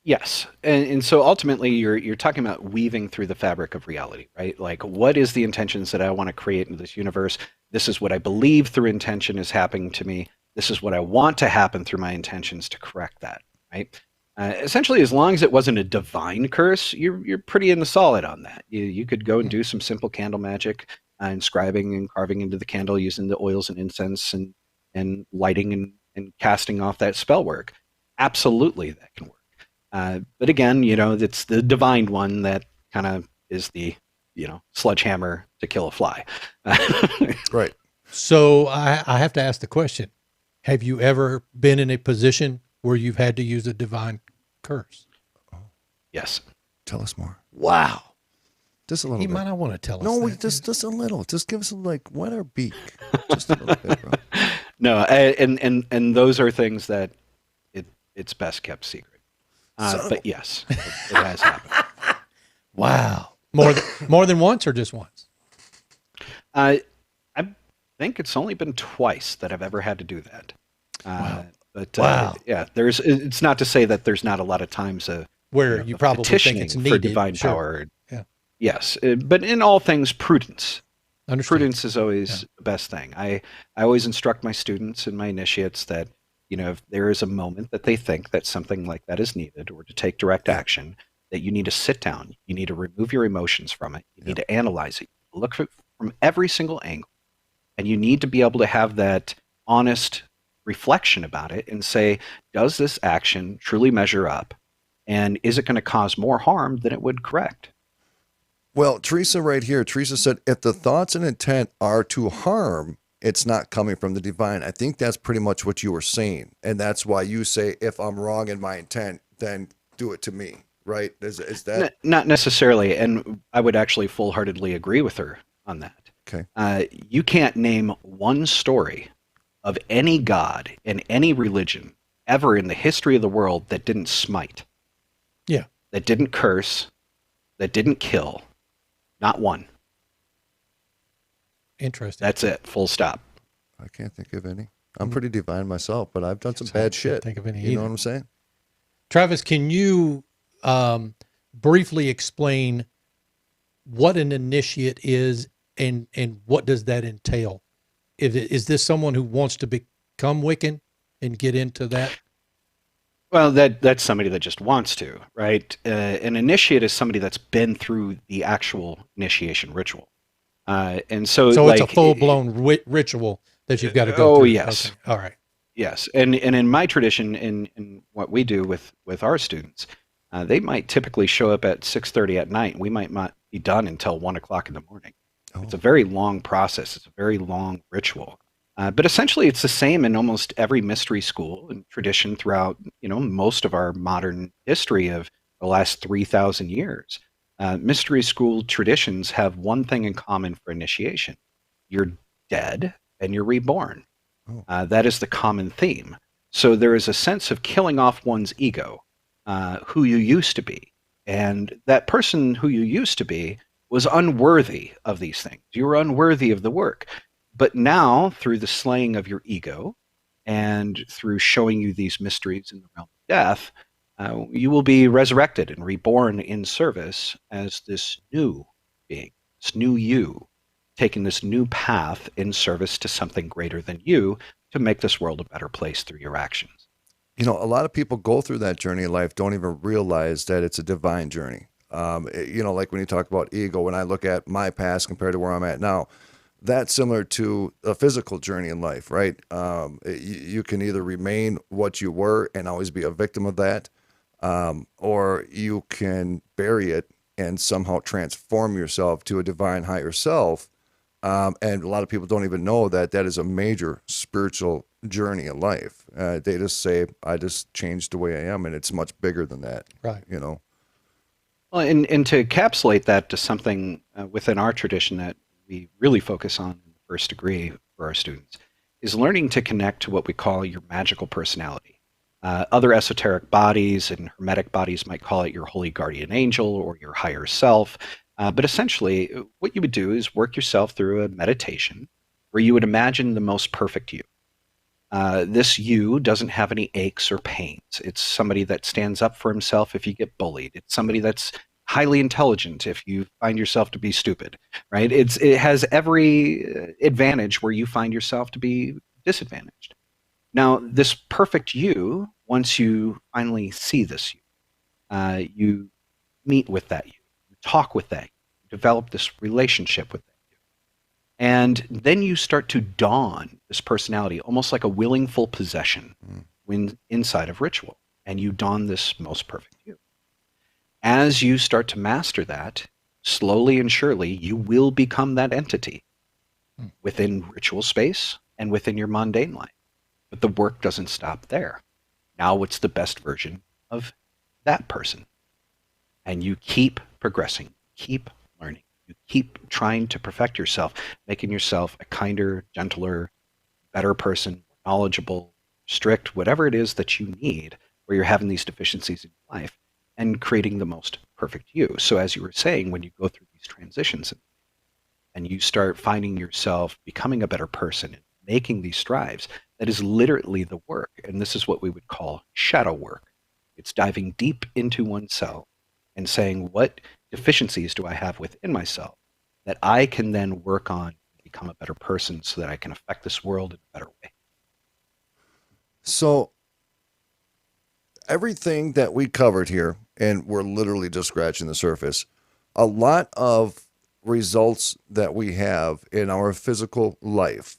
Yes. And so ultimately you're talking about weaving through the fabric of reality, right? Like, what is the intentions that I want to create in this universe? This is what I believe through intention is happening to me. This is what I want to happen through my intentions to correct that, right? Essentially, as long as it wasn't a divine curse, you're pretty in the solid on that. You could go and do some simple candle magic, inscribing and carving into the candle using the oils and incense and lighting and casting off that spell work. Absolutely, that can work. But again, it's the divine one that kind of is the, sledgehammer to kill a fly. Right. So I have to ask the question: have you ever been in a position where you've had to use a divine curse? Yes. Tell us more. Wow. Just a little He bit. might not want to tell us. No, that. just a little. Just give us wet our beak. Just a little bit, bro. No, and those are things that it's best kept secret. But yes, it has happened. Wow. More than once or just once? I think it's only been twice that I've ever had to do that. Wow. But wow. Yeah, it's not to say that there's not a lot of times where you probably think it's needed for divine sure. power. Yeah. Yes, but in all things, prudence. Understood. Prudence is always the best thing. I always instruct my students and my initiates that, if there is a moment that they think that something like that is needed or to take direct action, that you need to sit down, you need to remove your emotions from it, you need to analyze it, look from every single angle, and you need to be able to have that honest reflection about it and say, does this action truly measure up? And is it going to cause more harm than it would correct? Well, Teresa right here, Teresa said, if the thoughts and intent are to harm, it's not coming from the divine. I think that's pretty much what you were saying. And that's why you say, if I'm wrong in my intent, then do it to me, right? Is that? Not necessarily. And I would actually full-heartedly agree with her on that. Okay. You can't name one story of any god in any religion ever in the history of the world that didn't smite. Yeah. That didn't curse, that didn't kill. Not one. Interesting. That's it. Full stop. I can't think of any. I'm pretty divine myself, but I've done some bad shit. Think of any You know either. what I'm saying? Travis, can you briefly explain what an initiate is and what does that entail? Is this someone who wants to become Wiccan and get into that? Well, that's somebody that just wants to, right? An initiate is somebody that's been through the actual initiation ritual. And so So like, it's a full-blown ritual that you've got to go oh, through. yes. Okay. All right. Yes. And in my tradition, in what we do with our students, they might typically show up at 6:30 at night. We might not be done until 1 o'clock in the morning. Oh. It's a very long process. It's a very long ritual. But essentially, it's the same in almost every mystery school and tradition throughout, most of our modern history of the last 3,000 years. Mystery school traditions have one thing in common for initiation. You're dead and you're reborn. Oh. That is the common theme. So there is a sense of killing off one's ego, who you used to be. And that person who you used to be was unworthy of these things. You were unworthy of the work. But now, through the slaying of your ego and through showing you these mysteries in the realm of death, you will be resurrected and reborn in service as this new being, this new you, taking this new path in service to something greater than you to make this world a better place through your actions. A lot of people go through that journey in life, don't even realize that it's a divine journey. Like when you talk about ego, when I look at my past compared to where I'm at now, that's similar to a physical journey in life, right? You can either remain what you were and always be a victim of that, or you can bury it and somehow transform yourself to a divine higher self. And a lot of people don't even know that is a major spiritual journey in life. They just say, I just changed the way I am, and it's much bigger than that. Right. Well, and to encapsulate that to something within our tradition that we really focus on in the first degree for our students is learning to connect to what we call your magical personality. Other esoteric bodies and hermetic bodies might call it your holy guardian angel or your higher self. But essentially, what you would do is work yourself through a meditation where you would imagine the most perfect you. This you doesn't have any aches or pains. It's somebody that stands up for himself if you get bullied. It's somebody that's highly intelligent if you find yourself to be stupid, right? It has every advantage where you find yourself to be disadvantaged. Now, this perfect you, once you finally see this you, you meet with that you talk with that you develop this relationship with that you. And then you start to don this personality almost like a willingful possession when inside of ritual. And you don this most perfect you. As you start to master that, slowly and surely, you will become that entity within ritual space and within your mundane life. But the work doesn't stop there. Now what's the best version of that person? And you keep progressing, keep learning. You keep trying to perfect yourself, making yourself a kinder, gentler, better person, knowledgeable, strict, whatever it is that you need where you're having these deficiencies in your life, and creating the most perfect you. So as you were saying, when you go through these transitions and you start finding yourself becoming a better person and making these strives, that is literally the work. And this is what we would call shadow work. It's diving deep into oneself and saying, what deficiencies do I have within myself that I can then work on to become a better person so that I can affect this world in a better way? So everything that we covered here, and we're literally just scratching the surface, a lot of results that we have in our physical life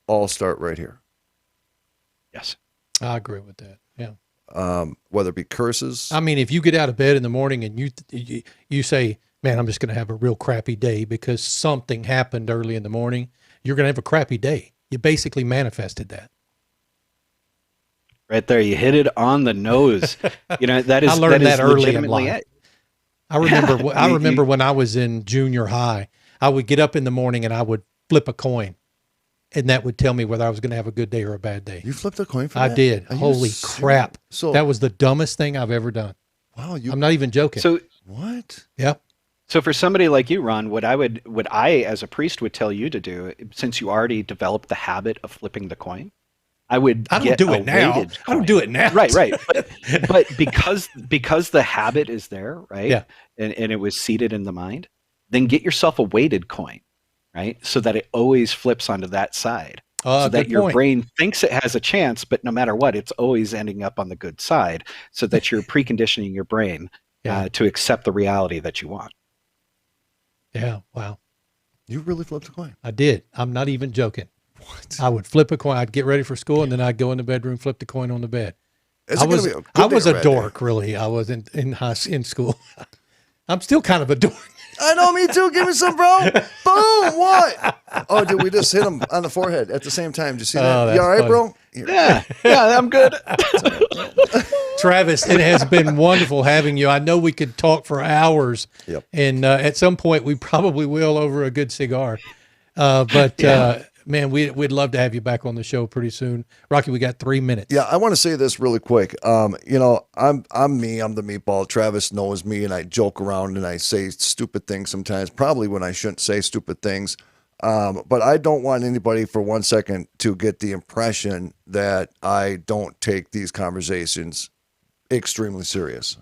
all start right here. Yes. I agree with that. Yeah. Whether it be curses. I mean, if you get out of bed in the morning and you say, man, I'm just going to have a real crappy day because something happened early in the morning, you're going to have a crappy day. You basically manifested that. Right there, you hit it on the nose. That is I learned that is that early in legitimately life. it. I remember when I was in junior high, I would get up in the morning and I would flip a coin, and that would tell me whether I was going to have a good day or a bad day. You flipped a coin for I that? did. Are you Holy serious? crap. So that was the dumbest thing I've ever done. wow, I'm not even joking. So what? Yep. So for somebody like you, Ron, what I as a priest would tell you to do, since you already developed the habit of flipping the coin, I don't do it now. I don't do it now. Right. But because the habit is there, right? Yeah. And it was seated in the mind, then get yourself a weighted coin, right? So that it always flips onto that side. So that your brain thinks it has a chance, but no matter what, it's always ending up on the good side, so that you're preconditioning your brain to accept the reality that you want. Yeah. Wow. You really flipped a coin? I did. I'm not even joking. What? I would flip a coin. I'd get ready for school, and then I'd go in the bedroom, flip the coin on the bed. I was a dork, really. I was in school. I'm still kind of a dork. I know, me too. Give me some, bro. Boom. What? Oh, dude, we just hit him on the forehead at the same time. Did you see that? You all right, funny. bro? Yeah, I'm good. Travis, it has been wonderful having you. I know we could talk for hours. Yep. And at some point, we probably will over a good cigar. Man, we'd love to have you back on the show pretty soon. Rocky, we got 3 minutes. Yeah, I want to say this really quick. I'm me. I'm the meatball. Travis knows me, and I joke around and I say stupid things sometimes, probably when I shouldn't say stupid things. But I don't want anybody for 1 second to get the impression that I don't take these conversations extremely serious.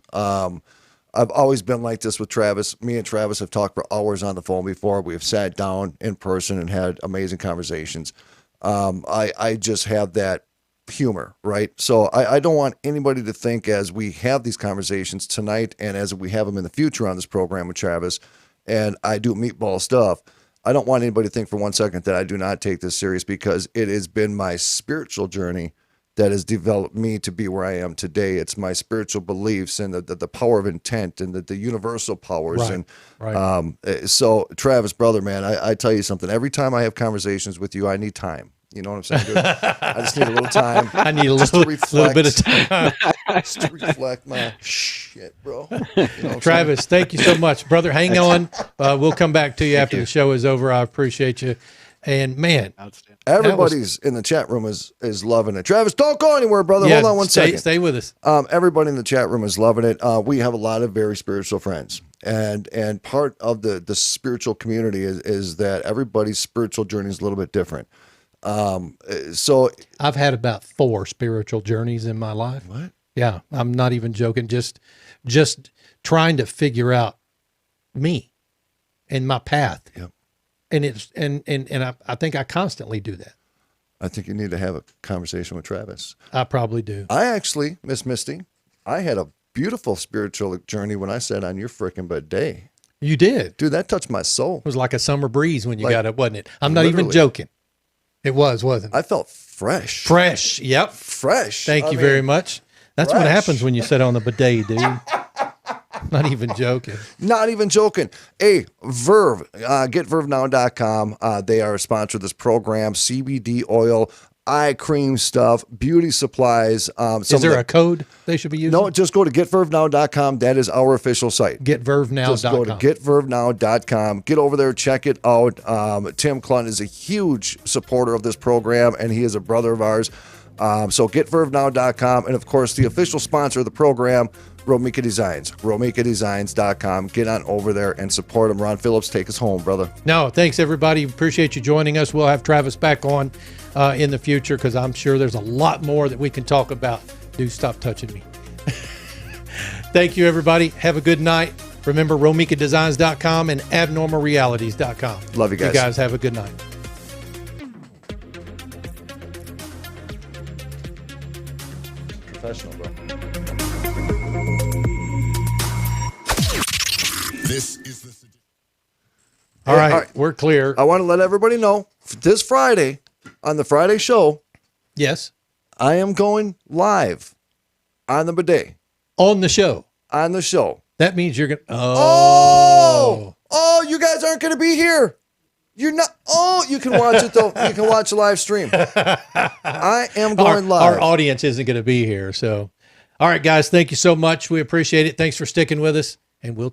I've always been like this with Travis. Me and Travis have talked for hours on the phone before. We have sat down in person and had amazing conversations. I just have that humor, right? So I don't want anybody to think, as we have these conversations tonight and as we have them in the future on this program with Travis, and I do meatball stuff, I don't want anybody to think for 1 second that I do not take this serious, because it has been my spiritual journey that has developed me to be where I am today. It's my spiritual beliefs and the power of intent and the universal powers. So Travis, brother, man, I tell you something. Every time I have conversations with you, I need time. You know what I'm saying, dude? I just need a little time. I need a little bit of time. Just to reflect my shit, bro. You know Travis, thank you so much, brother. Hang on. We'll come back to you after the show is over. I appreciate you. And man, everybody's in the chat room is loving it. Travis, don't go anywhere, brother. Yeah, Hold on one second. Stay with us. Everybody in the chat room is loving it. We have a lot of very spiritual friends, and part of the spiritual community is that everybody's spiritual journey is a little bit different. So I've had about 4 spiritual journeys in my life. What? Yeah, I'm not even joking. Just trying to figure out me and my path. Yep. And I think I constantly do that. I think you need to have a conversation with Travis. I probably do. I actually, Miss Misty, I had a beautiful spiritual journey when I sat on your frickin' bidet. You did. Dude, that touched my soul. It was like a summer breeze when you got it, wasn't it? I'm not even joking. It was, wasn't it? I felt fresh. Fresh. Yep. Fresh. Thank you very much. That's what happens when you sit on the bidet, dude. Not even joking. Not even joking. Hey, Verve, getvervenow.com. They are a sponsor of this program. CBD oil, eye cream stuff, beauty supplies. Is there a code they should be using? No, just go to getvervenow.com. That is our official site. Getvervenow.com. Just go to getvervenow.com. Get over there, check it out. Tim Clunt is a huge supporter of this program, and he is a brother of ours. So getvervenow.com. And, of course, the official sponsor of the program, Romika Designs, romikadesigns.com. Get on over there and support them. Ron Phillips, take us home, brother. No, thanks, everybody. Appreciate you joining us. We'll have Travis back on in the future, because I'm sure there's a lot more that we can talk about. Dude, stop touching me. Thank you, everybody. Have a good night. Remember, romikadesigns.com and abnormalrealities.com. Love you guys. You guys have a good night. Professional, bro. This is the. All right, we're clear. I want to let everybody know this Friday, on the Friday show, Yes. I am going live on the bidet. On the show. On the show. That means you're going to... Oh, you guys aren't going to be here. You're not... Oh, you can watch it, though. You can watch a live stream. I am going live. Our audience isn't going to be here, so... All right, guys, thank you so much. We appreciate it. Thanks for sticking with us, and we'll talk.